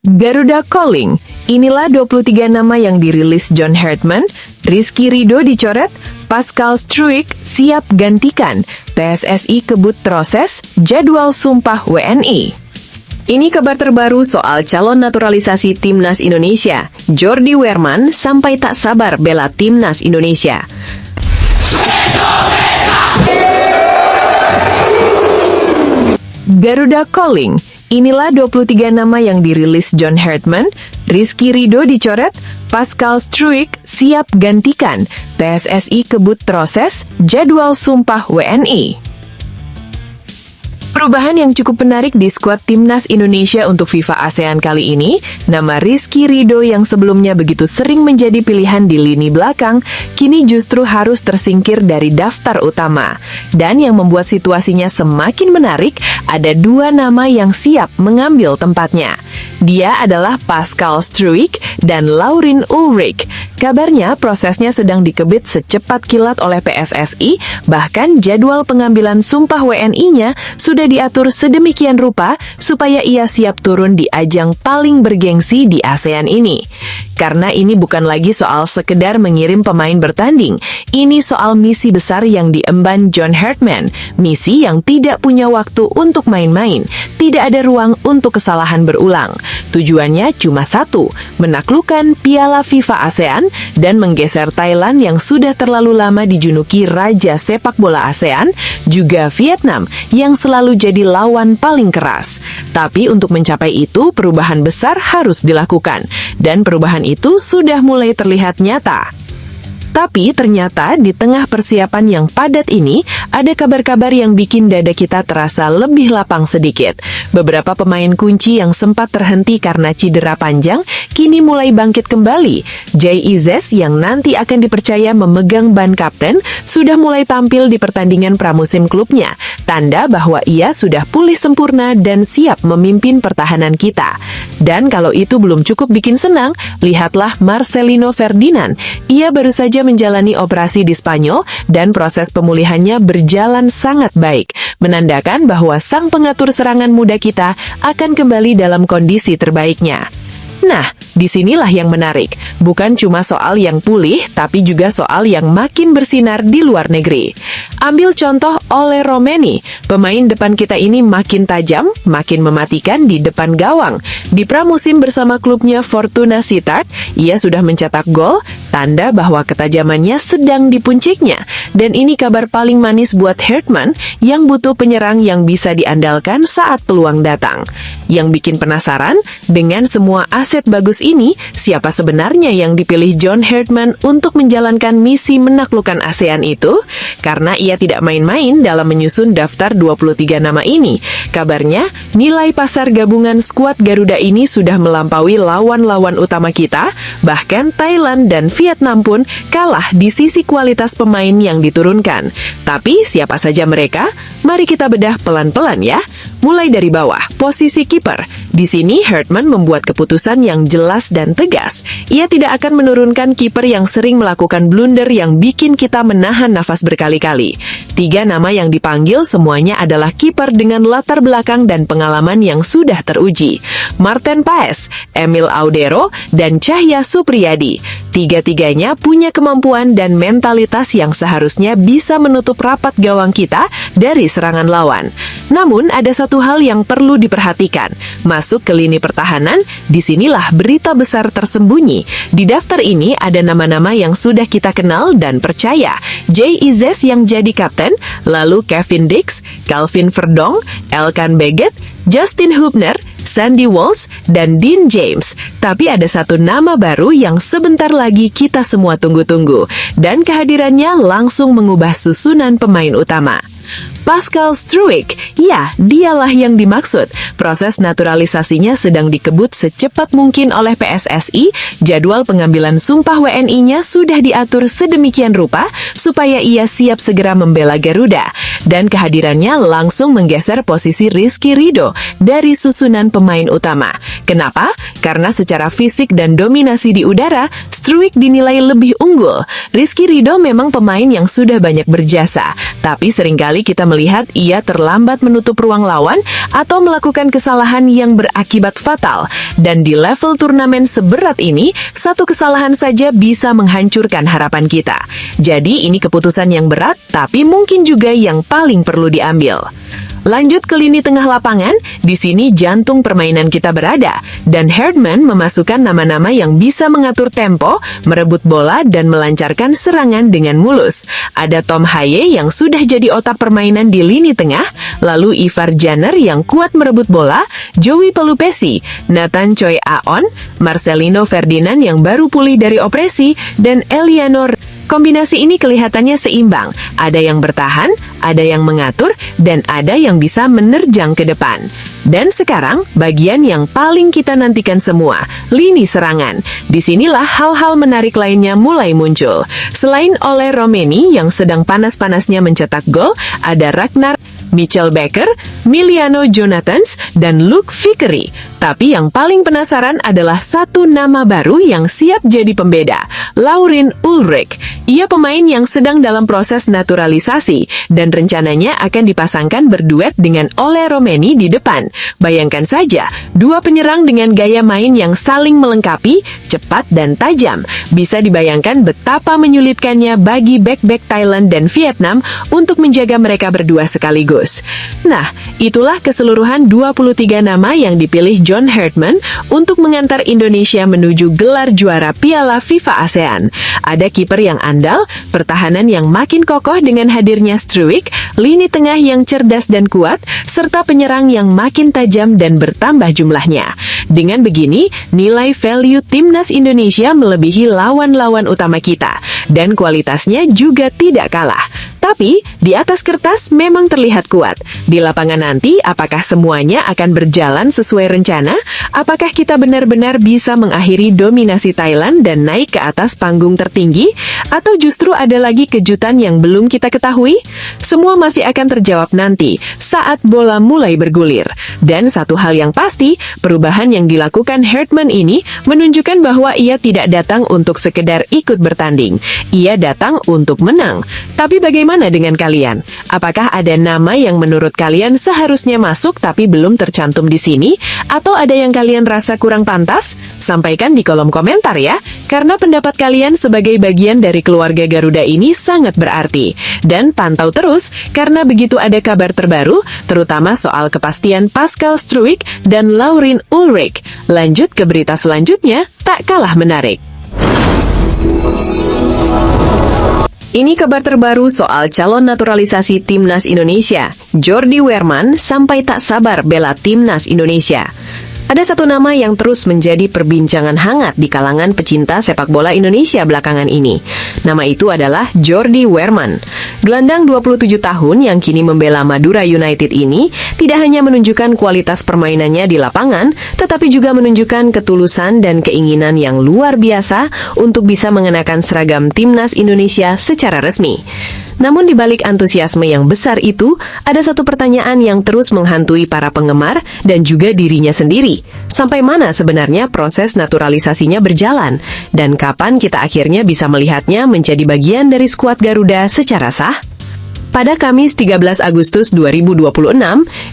Garuda Calling, inilah 23 nama yang dirilis John Hartman, Rizky Ridho dicoret, Pascal Struijk siap gantikan, PSSI kebut proses, jadwal sumpah WNI. Ini kabar terbaru soal calon naturalisasi Timnas Indonesia. Jordi Wehrman sampai tak sabar bela Timnas Indonesia. Garuda Calling, inilah 23 nama yang dirilis John Hartman, Rizky Ridho dicoret, Pascal Struijk siap gantikan, PSSI kebut proses, jadwal sumpah WNI. Perubahan yang cukup menarik di skuad Timnas Indonesia untuk FIFA ASEAN kali ini, nama Rizky Ridho yang sebelumnya begitu sering menjadi pilihan di lini belakang, kini justru harus tersingkir dari daftar utama. Dan yang membuat situasinya semakin menarik, ada dua nama yang siap mengambil tempatnya. Dia adalah Pascal Struijk dan Laurin Ulrich. Kabarnya prosesnya sedang dikebit secepat kilat oleh PSSI, bahkan jadwal pengambilan sumpah WNI-nya sudah diatur sedemikian rupa supaya ia siap turun di ajang paling bergengsi di ASEAN ini. Karena ini bukan lagi soal sekedar mengirim pemain bertanding, ini soal misi besar yang diemban John Hartman, misi yang tidak punya waktu untuk main-main, tidak ada ruang untuk kesalahan berulang. Tujuannya cuma satu, menaklukkan Piala FIFA ASEAN dan menggeser Thailand yang sudah terlalu lama dijuluki Raja Sepak Bola ASEAN, juga Vietnam yang selalu jadi lawan paling keras. Tapi untuk mencapai itu, perubahan besar harus dilakukan, dan perubahan itu sudah mulai terlihat nyata. Tapi ternyata di tengah persiapan yang padat ini, ada kabar-kabar yang bikin dada kita terasa lebih lapang sedikit. Beberapa pemain kunci yang sempat terhenti karena cedera panjang, kini mulai bangkit kembali. Jay Izes yang nanti akan dipercaya memegang ban kapten, sudah mulai tampil di pertandingan pramusim klubnya. Tanda bahwa ia sudah pulih sempurna dan siap memimpin pertahanan kita. Dan kalau itu belum cukup bikin senang, lihatlah Marcelino Ferdinand. Ia baru saja menjalani operasi di Spanyol dan proses pemulihannya berjalan sangat baik, menandakan bahwa sang pengatur serangan muda kita akan kembali dalam kondisi terbaiknya. Nah, disinilah yang menarik. Bukan cuma soal yang pulih, tapi juga soal yang makin bersinar di luar negeri. Ambil contoh Ole Romeni. Pemain depan kita ini makin tajam, makin mematikan di depan gawang. Di pramusim bersama klubnya Fortuna Sittard, ia sudah mencetak gol, tanda bahwa ketajamannya sedang di punciknya. Dan ini kabar paling manis buat Hartman yang butuh penyerang yang bisa diandalkan saat peluang datang. Yang bikin penasaran, dengan semua aset bagus ini, siapa sebenarnya yang dipilih John Hartman untuk menjalankan misi menaklukkan ASEAN itu? Karena ia tidak main-main dalam menyusun daftar 23 nama ini. Kabarnya, nilai pasar gabungan skuad Garuda ini sudah melampaui lawan-lawan utama kita, bahkan Thailand dan Vietnam pun kalah di sisi kualitas pemain yang diturunkan. Tapi siapa saja mereka? Mari kita bedah pelan-pelan ya. Mulai dari bawah, posisi kiper. Di sini Hartman membuat keputusan yang jelas dan tegas. Ia tidak akan menurunkan kiper yang sering melakukan blunder yang bikin kita menahan nafas berkali-kali. 3 nama yang dipanggil semuanya adalah kiper dengan latar belakang dan pengalaman yang sudah teruji. Marten Paes, Emil Audero, dan Cahya Supriyadi. Tiga-tiganya punya kemampuan dan mentalitas yang seharusnya bisa menutup rapat gawang kita dari serangan lawan. Namun ada satu hal yang perlu diperhatikan. Masuk ke lini pertahanan, disinilah berita besar tersembunyi. Di daftar ini ada nama-nama yang sudah kita kenal dan percaya. Jay Izes yang jadi kapten, lalu Kevin Dix, Calvin Verdong, Elkan Beget, Justin Hubner, Sandy Walsh, dan Dean James. Tapi ada satu nama baru yang sebentar lagi kita semua tunggu-tunggu. Dan kehadirannya langsung mengubah susunan pemain utama. Pascal Struijk, ya, dialah yang dimaksud. Proses naturalisasinya sedang dikebut secepat mungkin oleh PSSI. Jadwal pengambilan sumpah WNI-nya sudah diatur sedemikian rupa supaya ia siap segera membela Garuda. Dan kehadirannya langsung menggeser posisi Rizky Ridho dari susunan pemain utama. Kenapa? Karena secara fisik dan dominasi di udara, Struijk dinilai lebih unggul. Rizky Ridho memang pemain yang sudah banyak berjasa, tapi seringkali kita melihat ia terlambat menutup ruang lawan atau melakukan kesalahan yang berakibat fatal. Dan di level turnamen seberat ini, satu kesalahan saja bisa menghancurkan harapan kita. Jadi ini keputusan yang berat, tapi mungkin juga yang paling perlu diambil. Lanjut ke lini tengah lapangan, di sini jantung permainan kita berada, dan Herdman memasukkan nama-nama yang bisa mengatur tempo, merebut bola, dan melancarkan serangan dengan mulus. Ada Tom Haye yang sudah jadi otak permainan di lini tengah, lalu Ivar Janner yang kuat merebut bola, Joey Pelupesi, Nathan Choi Aon, Marcelino Ferdinand yang baru pulih dari operasi, dan Eliano. Kombinasi ini kelihatannya seimbang, ada yang bertahan, ada yang mengatur, dan ada yang bisa menerjang ke depan. Dan sekarang, bagian yang paling kita nantikan semua, lini serangan. Disinilah hal-hal menarik lainnya mulai muncul. Selain oleh Romeni yang sedang panas-panasnya mencetak gol, ada Ragnar, Mitchell Baker, Miliano Jonathans, dan Luke Vickery. Tapi yang paling penasaran adalah satu nama baru yang siap jadi pembeda, Laurin Ulrich. Ia pemain yang sedang dalam proses naturalisasi dan rencananya akan dipasangkan berduet dengan Ole Romeni di depan. Bayangkan saja, dua penyerang dengan gaya main yang saling melengkapi, cepat dan tajam. Bisa dibayangkan betapa menyulitkannya bagi bek-bek Thailand dan Vietnam untuk menjaga mereka berdua sekaligus. Nah, itulah keseluruhan 23 nama yang dipilih John Herdman untuk mengantar Indonesia menuju gelar juara Piala FIFA ASEAN. Ada kiper yang andal, pertahanan yang makin kokoh dengan hadirnya Struijk, lini tengah yang cerdas dan kuat, serta penyerang yang makin tajam dan bertambah jumlahnya. Dengan begini, nilai value timnas Indonesia melebihi lawan-lawan utama kita, dan kualitasnya juga tidak kalah. Tapi, di atas kertas memang terlihat kuat. Di lapangan nanti, apakah semuanya akan berjalan sesuai rencana? Apakah kita benar-benar bisa mengakhiri dominasi Thailand dan naik ke atas panggung tertinggi? Atau justru ada lagi kejutan yang belum kita ketahui? Semua masih akan terjawab nanti, saat bola mulai bergulir. Dan satu hal yang pasti, perubahan yang dilakukan Herdman ini menunjukkan bahwa ia tidak datang untuk sekedar ikut bertanding. Ia datang untuk menang. Tapi bagaimana dengan kalian? Apakah ada nama yang menurut kalian seharusnya masuk tapi belum tercantum di sini? Atau ada yang kalian rasa kurang pantas? Sampaikan di kolom komentar ya, karena pendapat kalian sebagai bagian dari keluarga Garuda ini sangat berarti. Dan pantau terus, karena begitu ada kabar terbaru, terutama soal kepastian Pascal Struijk dan Laurin Ulrich. Lanjut ke berita selanjutnya, tak kalah menarik. Ini kabar terbaru soal calon naturalisasi timnas Indonesia. Jordi Wehrman sampai tak sabar bela timnas Indonesia. Ada satu nama yang terus menjadi perbincangan hangat di kalangan pecinta sepak bola Indonesia belakangan ini. Nama itu adalah Jordi Wehrman. Gelandang 27 tahun yang kini membela Madura United ini tidak hanya menunjukkan kualitas permainannya di lapangan, tetapi juga menunjukkan ketulusan dan keinginan yang luar biasa untuk bisa mengenakan seragam timnas Indonesia secara resmi. Namun di balik antusiasme yang besar itu, ada satu pertanyaan yang terus menghantui para penggemar dan juga dirinya sendiri. Sampai mana sebenarnya proses naturalisasinya berjalan? Dan kapan kita akhirnya bisa melihatnya menjadi bagian dari skuad Garuda secara sah? Pada Kamis 13 Agustus 2026,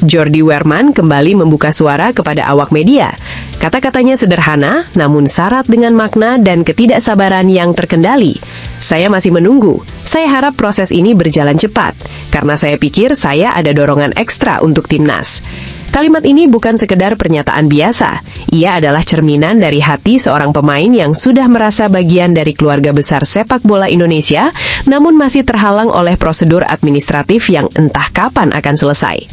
Jordi Wehrman kembali membuka suara kepada awak media. Kata-katanya sederhana, namun syarat dengan makna dan ketidaksabaran yang terkendali. Saya masih menunggu. Saya harap proses ini berjalan cepat, karena saya pikir saya ada dorongan ekstra untuk timnas. Kalimat ini bukan sekedar pernyataan biasa. Ia adalah cerminan dari hati seorang pemain yang sudah merasa bagian dari keluarga besar sepak bola Indonesia, namun masih terhalang oleh prosedur administratif yang entah kapan akan selesai.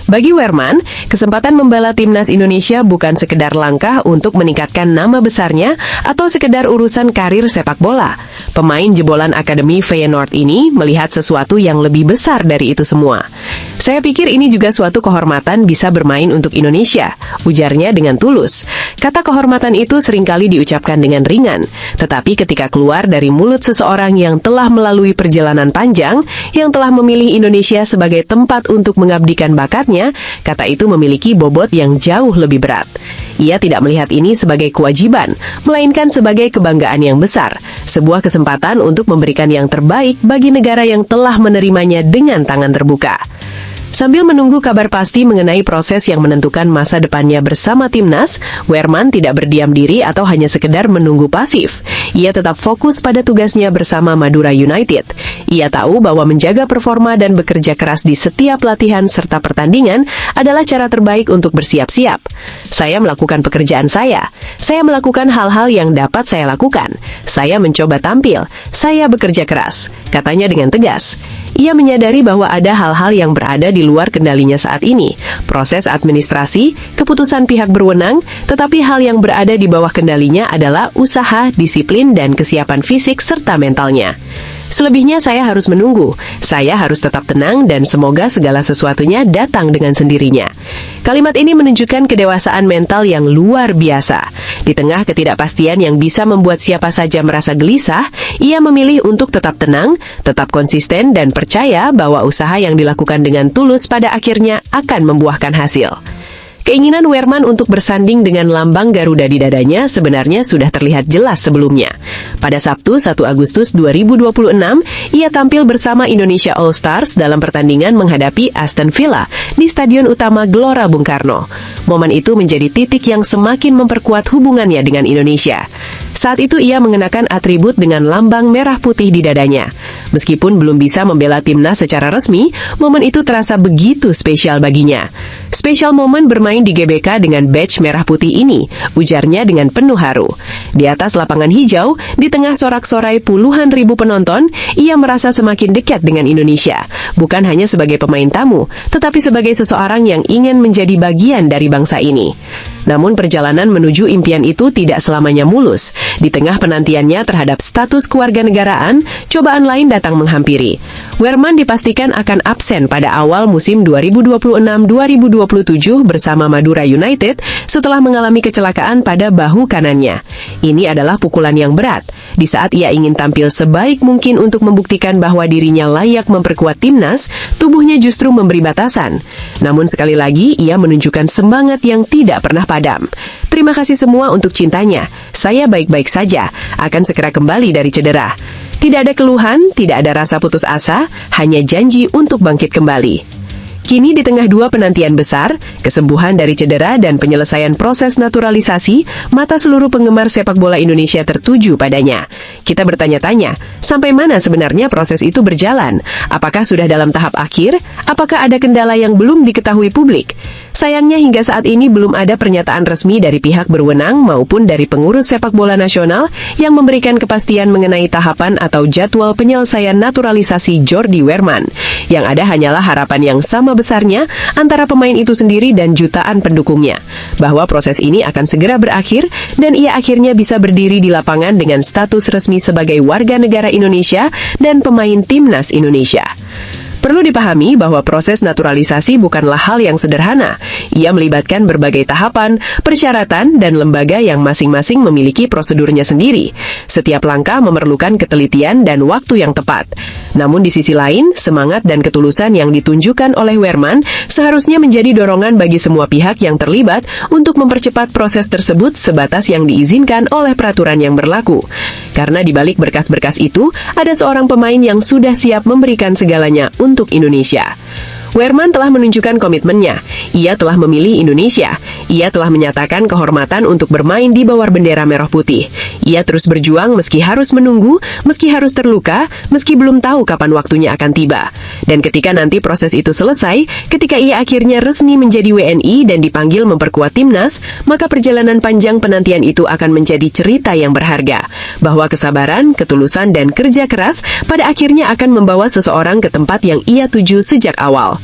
Bagi Wehrman, kesempatan membela timnas Indonesia bukan sekedar langkah untuk meningkatkan nama besarnya atau sekedar urusan karir sepak bola. Pemain jebolan Akademi Feyenoord ini melihat sesuatu yang lebih besar dari itu semua. Saya pikir ini juga suatu kehormatan bisa bermain untuk Indonesia, ujarnya dengan tulus. Kata kehormatan itu seringkali diucapkan dengan ringan, tetapi ketika keluar dari mulut seseorang yang telah melalui perjalanan panjang, yang telah memilih Indonesia sebagai tempat untuk mengabdikan bakatnya, menurutnya, kata itu memiliki bobot yang jauh lebih berat. Ia tidak melihat ini sebagai kewajiban, melainkan sebagai kebanggaan yang besar, sebuah kesempatan untuk memberikan yang terbaik bagi negara yang telah menerimanya dengan tangan terbuka. Sambil menunggu kabar pasti mengenai proses yang menentukan masa depannya bersama timnas, Wehrmann tidak berdiam diri atau hanya sekedar menunggu pasif. Ia tetap fokus pada tugasnya bersama Madura United. Ia tahu bahwa menjaga performa dan bekerja keras di setiap latihan serta pertandingan adalah cara terbaik untuk bersiap-siap. Saya melakukan pekerjaan saya melakukan hal-hal yang dapat saya lakukan. Saya mencoba tampil, saya bekerja keras, katanya dengan tegas. Ia menyadari bahwa ada hal-hal yang berada di luar kendalinya saat ini, proses administrasi, keputusan pihak berwenang, tetapi hal yang berada di bawah kendalinya adalah usaha, disiplin, dan kesiapan fisik serta mentalnya. Selebihnya saya harus menunggu, saya harus tetap tenang dan semoga segala sesuatunya datang dengan sendirinya. Kalimat ini menunjukkan kedewasaan mental yang luar biasa. Di tengah ketidakpastian yang bisa membuat siapa saja merasa gelisah, ia memilih untuk tetap tenang, tetap konsisten dan percaya bahwa usaha yang dilakukan dengan tulus pada akhirnya akan membuahkan hasil. Keinginan Wehrmann untuk bersanding dengan lambang Garuda di dadanya sebenarnya sudah terlihat jelas sebelumnya. Pada Sabtu 1 Agustus 2026, ia tampil bersama Indonesia All Stars dalam pertandingan menghadapi Aston Villa di Stadion Utama Gelora Bung Karno. Momen itu menjadi titik yang semakin memperkuat hubungannya dengan Indonesia. Saat itu ia mengenakan atribut dengan lambang merah putih di dadanya. Meskipun belum bisa membela timnas secara resmi, momen itu terasa begitu spesial baginya. Spesial momen bermain di GBK dengan badge merah putih ini, ujarnya dengan penuh haru. Di atas lapangan hijau, di tengah sorak-sorai puluhan ribu penonton, ia merasa semakin dekat dengan Indonesia. Bukan hanya sebagai pemain tamu, tetapi sebagai seseorang yang ingin menjadi bagian dari bangsa ini. Namun perjalanan menuju impian itu tidak selamanya mulus. Di tengah penantiannya terhadap status kewarganegaraan, cobaan lain datang menghampiri. Wehrmann dipastikan akan absen pada awal musim 2026-2027 bersama Madura United setelah mengalami kecelakaan pada bahu kanannya. Ini adalah pukulan yang berat. Di saat ia ingin tampil sebaik mungkin untuk membuktikan bahwa dirinya layak memperkuat timnas, tubuhnya justru memberi batasan. Namun sekali lagi, ia menunjukkan semangat yang tidak pernah padam. Terima kasih semua untuk cintanya. Saya baik-baik saja, akan segera kembali dari cedera. Tidak ada keluhan, tidak ada rasa putus asa, hanya janji untuk bangkit kembali. Kini di tengah dua penantian besar, kesembuhan dari cedera dan penyelesaian proses naturalisasi, mata seluruh penggemar sepak bola Indonesia tertuju padanya. Kita bertanya-tanya, sampai mana sebenarnya proses itu berjalan? Apakah sudah dalam tahap akhir? Apakah ada kendala yang belum diketahui publik? Sayangnya hingga saat ini belum ada pernyataan resmi dari pihak berwenang maupun dari pengurus sepak bola nasional yang memberikan kepastian mengenai tahapan atau jadwal penyelesaian naturalisasi Jordi Wehrmann. Yang ada hanyalah harapan yang sama besarnya antara pemain itu sendiri dan jutaan pendukungnya, bahwa proses ini akan segera berakhir dan ia akhirnya bisa berdiri di lapangan dengan status resmi sebagai warga negara Indonesia dan pemain timnas Indonesia. Perlu dipahami bahwa proses naturalisasi bukanlah hal yang sederhana. Ia melibatkan berbagai tahapan, persyaratan, dan lembaga yang masing-masing memiliki prosedurnya sendiri. Setiap langkah memerlukan ketelitian dan waktu yang tepat. Namun di sisi lain, semangat dan ketulusan yang ditunjukkan oleh Wehrmann seharusnya menjadi dorongan bagi semua pihak yang terlibat untuk mempercepat proses tersebut sebatas yang diizinkan oleh peraturan yang berlaku. Karena di balik berkas-berkas itu, ada seorang pemain yang sudah siap memberikan segalanya untuk Indonesia. Wehrmann telah menunjukkan komitmennya. Ia telah memilih Indonesia. Ia telah menyatakan kehormatan untuk bermain di bawah bendera merah putih. Ia terus berjuang meski harus menunggu, meski harus terluka, meski belum tahu kapan waktunya akan tiba. Dan ketika nanti proses itu selesai, ketika ia akhirnya resmi menjadi WNI dan dipanggil memperkuat timnas, maka perjalanan panjang penantian itu akan menjadi cerita yang berharga. Bahwa kesabaran, ketulusan, dan kerja keras pada akhirnya akan membawa seseorang ke tempat yang ia tuju sejak awal.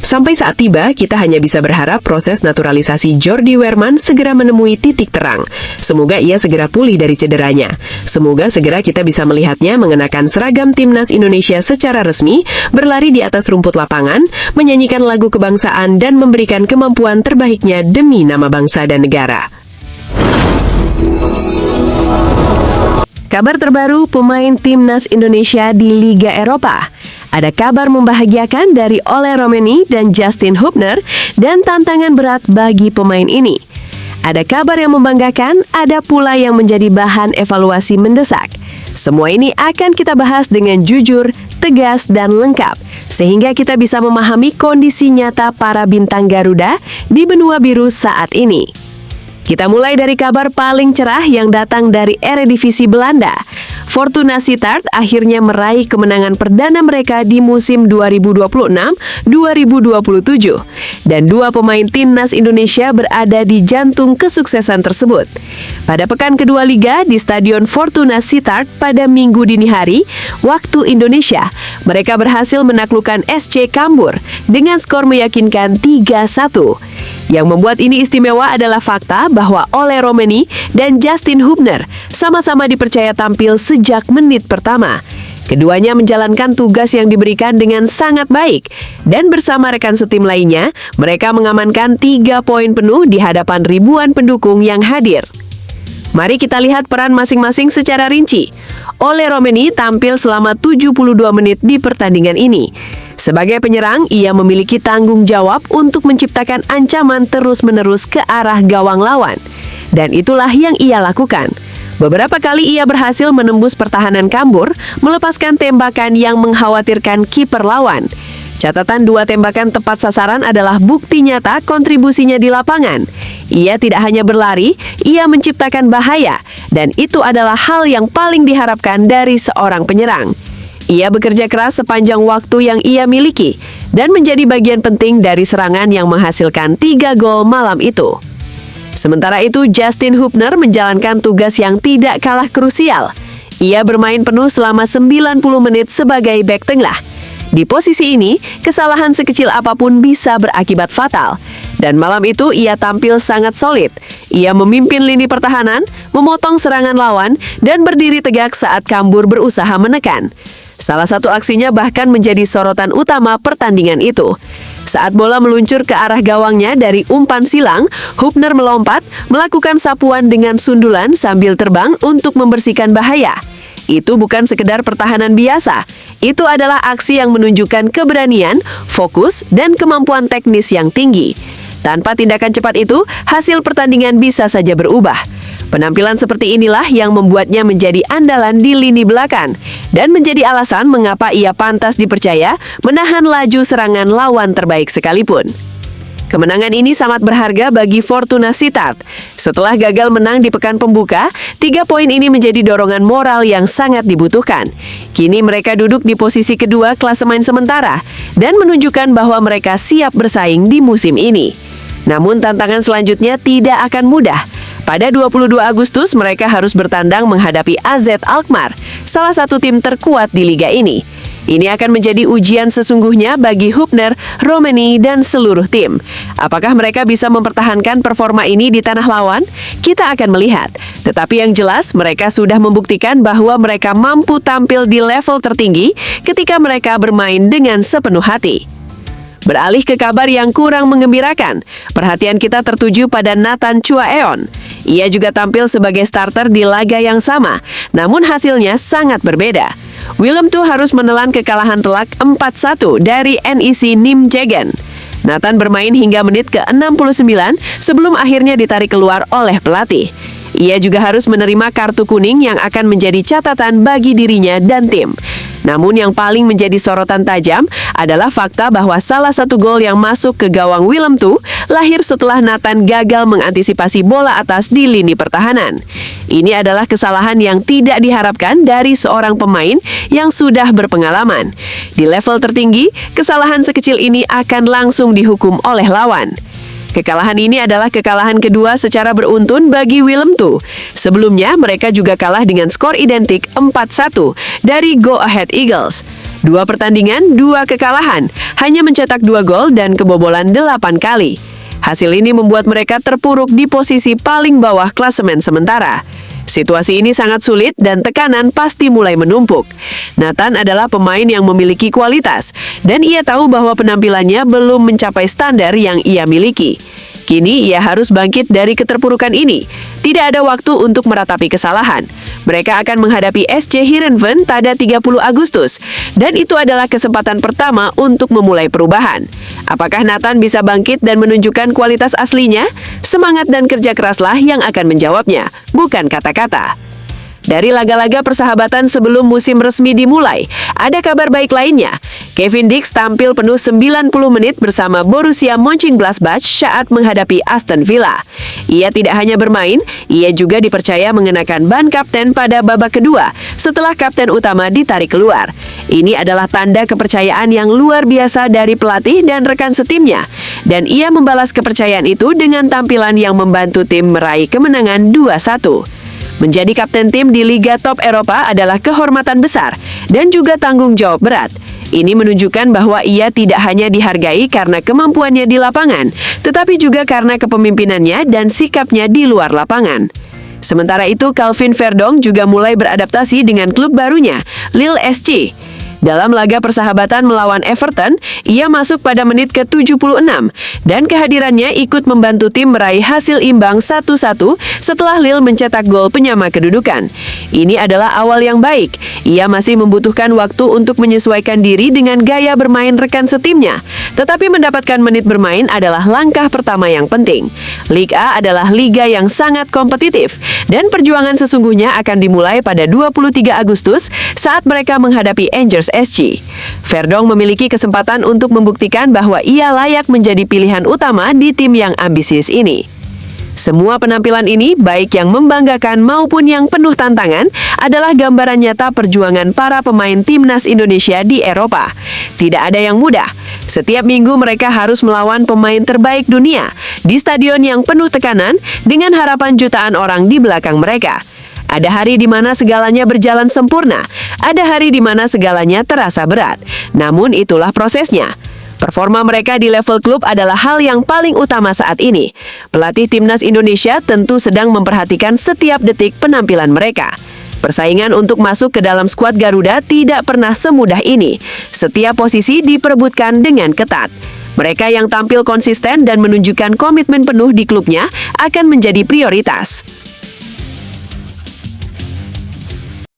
Sampai saat tiba, kita hanya bisa berharap proses naturalisasi Jordi Wehrmann segera menemui titik terang. Semoga ia segera pulih dari cederanya. Semoga segera kita bisa melihatnya mengenakan seragam timnas Indonesia secara resmi, berlari di atas rumput lapangan, menyanyikan lagu kebangsaan, dan memberikan kemampuan terbaiknya demi nama bangsa dan negara. Kabar terbaru pemain timnas Indonesia di Liga Eropa. Ada kabar membahagiakan dari Ole Romeni dan Justin Hubner dan tantangan berat bagi pemain ini. Ada kabar yang membanggakan, ada pula yang menjadi bahan evaluasi mendesak. Semua ini akan kita bahas dengan jujur, tegas, dan lengkap, sehingga kita bisa memahami kondisi nyata para bintang Garuda di benua biru saat ini. Kita mulai dari kabar paling cerah yang datang dari Eredivisie Belanda. Fortuna Sittard akhirnya meraih kemenangan perdana mereka di musim 2026-2027. Dan dua pemain timnas Indonesia berada di jantung kesuksesan tersebut. Pada pekan kedua Liga di Stadion Fortuna Sittard pada Minggu dini hari, waktu Indonesia, mereka berhasil menaklukkan SC Cambuur dengan skor meyakinkan 3-1. Yang membuat ini istimewa adalah fakta bahwa Ole Romeni dan Justin Hubner sama-sama dipercaya tampil sejak menit pertama. Keduanya menjalankan tugas yang diberikan dengan sangat baik, dan bersama rekan setim lainnya, mereka mengamankan 3 poin penuh di hadapan ribuan pendukung yang hadir. Mari kita lihat peran masing-masing secara rinci. Ole Romeni tampil selama 72 menit di pertandingan ini. Sebagai penyerang, ia memiliki tanggung jawab untuk menciptakan ancaman terus-menerus ke arah gawang lawan. Dan itulah yang ia lakukan. Beberapa kali ia berhasil menembus pertahanan Cambuur, melepaskan tembakan yang mengkhawatirkan kiper lawan. Catatan 2 tembakan tepat sasaran adalah bukti nyata kontribusinya di lapangan. Ia tidak hanya berlari, ia menciptakan bahaya, dan itu adalah hal yang paling diharapkan dari seorang penyerang. Ia bekerja keras sepanjang waktu yang ia miliki, dan menjadi bagian penting dari serangan yang menghasilkan 3 gol malam itu. Sementara itu, Justin Hubner menjalankan tugas yang tidak kalah krusial. Ia bermain penuh selama 90 menit sebagai bek tengah. Di posisi ini, kesalahan sekecil apapun bisa berakibat fatal. Dan malam itu ia tampil sangat solid. Ia memimpin lini pertahanan, memotong serangan lawan, dan berdiri tegak saat Cambuur berusaha menekan. Salah satu aksinya bahkan menjadi sorotan utama pertandingan itu. Saat bola meluncur ke arah gawangnya dari umpan silang, Hubner melompat, melakukan sapuan dengan sundulan sambil terbang untuk membersihkan bahaya. Itu bukan sekedar pertahanan biasa. Itu adalah aksi yang menunjukkan keberanian, fokus, dan kemampuan teknis yang tinggi. Tanpa tindakan cepat itu, hasil pertandingan bisa saja berubah. Penampilan seperti inilah yang membuatnya menjadi andalan di lini belakang dan menjadi alasan mengapa ia pantas dipercaya menahan laju serangan lawan terbaik sekalipun. Kemenangan ini sangat berharga bagi Fortuna Sittard. Setelah gagal menang di pekan pembuka, 3 poin ini menjadi dorongan moral yang sangat dibutuhkan. Kini mereka duduk di posisi kedua klasemen sementara dan menunjukkan bahwa mereka siap bersaing di musim ini. Namun tantangan selanjutnya tidak akan mudah. Pada 22 Agustus mereka harus bertandang menghadapi AZ Alkmaar, salah satu tim terkuat di liga ini. Ini akan menjadi ujian sesungguhnya bagi Hubner, Romeni, dan seluruh tim. Apakah mereka bisa mempertahankan performa ini di tanah lawan? Kita akan melihat. Tetapi yang jelas, mereka sudah membuktikan bahwa mereka mampu tampil di level tertinggi ketika mereka bermain dengan sepenuh hati. Beralih ke kabar yang kurang menggembirakan, perhatian kita tertuju pada Nathan Chua Eon. Ia juga tampil sebagai starter di laga yang sama, namun hasilnya sangat berbeda. Willem II harus menelan kekalahan telak 4-1 dari NEC Nijmegen. Nathan bermain hingga menit ke-69 sebelum akhirnya ditarik keluar oleh pelatih. Ia juga harus menerima kartu kuning yang akan menjadi catatan bagi dirinya dan tim. Namun yang paling menjadi sorotan tajam adalah fakta bahwa salah satu gol yang masuk ke gawang Willem II lahir setelah Nathan gagal mengantisipasi bola atas di lini pertahanan. Ini adalah kesalahan yang tidak diharapkan dari seorang pemain yang sudah berpengalaman. Di level tertinggi, kesalahan sekecil ini akan langsung dihukum oleh lawan. Kekalahan ini adalah kekalahan kedua secara beruntun bagi Willem II. Sebelumnya, mereka juga kalah dengan skor identik 4-1 dari Go Ahead Eagles. 2 pertandingan, 2 kekalahan, hanya mencetak 2 gol dan kebobolan 8 kali. Hasil ini membuat mereka terpuruk di posisi paling bawah klasemen sementara. Situasi ini sangat sulit dan tekanan pasti mulai menumpuk. Nathan adalah pemain yang memiliki kualitas, dan ia tahu bahwa penampilannya belum mencapai standar yang ia miliki. Kini ia harus bangkit dari keterpurukan ini. Tidak ada waktu untuk meratapi kesalahan. Mereka akan menghadapi SC Heerenveen pada 30 Agustus, dan itu adalah kesempatan pertama untuk memulai perubahan. Apakah Nathan bisa bangkit dan menunjukkan kualitas aslinya? Semangat dan kerja keraslah yang akan menjawabnya, bukan kata-kata. Dari laga-laga persahabatan sebelum musim resmi dimulai, ada kabar baik lainnya. Kevin Dix tampil penuh 90 menit bersama Borussia Mönchengladbach saat menghadapi Aston Villa. Ia tidak hanya bermain, ia juga dipercaya mengenakan ban kapten pada babak kedua setelah kapten utama ditarik keluar. Ini adalah tanda kepercayaan yang luar biasa dari pelatih dan rekan setimnya. Dan ia membalas kepercayaan itu dengan tampilan yang membantu tim meraih kemenangan 2-1. Menjadi kapten tim di Liga Top Eropa adalah kehormatan besar dan juga tanggung jawab berat. Ini menunjukkan bahwa ia tidak hanya dihargai karena kemampuannya di lapangan, tetapi juga karena kepemimpinannya dan sikapnya di luar lapangan. Sementara itu, Calvin Verdong juga mulai beradaptasi dengan klub barunya, Lille SC. Dalam laga persahabatan melawan Everton, ia masuk pada menit ke-76 dan kehadirannya ikut membantu tim meraih hasil imbang 1-1 setelah Lille mencetak gol penyama kedudukan. Ini adalah awal yang baik. Ia masih membutuhkan waktu untuk menyesuaikan diri dengan gaya bermain rekan setimnya. Tetapi mendapatkan menit bermain adalah langkah pertama yang penting. Liga A adalah liga yang sangat kompetitif dan perjuangan sesungguhnya akan dimulai pada 23 Agustus saat mereka menghadapi Angers SC. Verdong memiliki kesempatan untuk membuktikan bahwa ia layak menjadi pilihan utama di tim yang ambisius ini. Semua penampilan ini, baik yang membanggakan maupun yang penuh tantangan, adalah gambaran nyata perjuangan para pemain timnas Indonesia di Eropa. Tidak ada yang mudah. Setiap minggu mereka harus melawan pemain terbaik dunia di stadion yang penuh tekanan dengan harapan jutaan orang di belakang mereka. Ada hari di mana segalanya berjalan sempurna, ada hari di mana segalanya terasa berat. Namun itulah prosesnya. Performa mereka di level klub adalah hal yang paling utama saat ini. Pelatih timnas Indonesia tentu sedang memperhatikan setiap detik penampilan mereka. Persaingan untuk masuk ke dalam skuad Garuda tidak pernah semudah ini. Setiap posisi diperebutkan dengan ketat. Mereka yang tampil konsisten dan menunjukkan komitmen penuh di klubnya akan menjadi prioritas.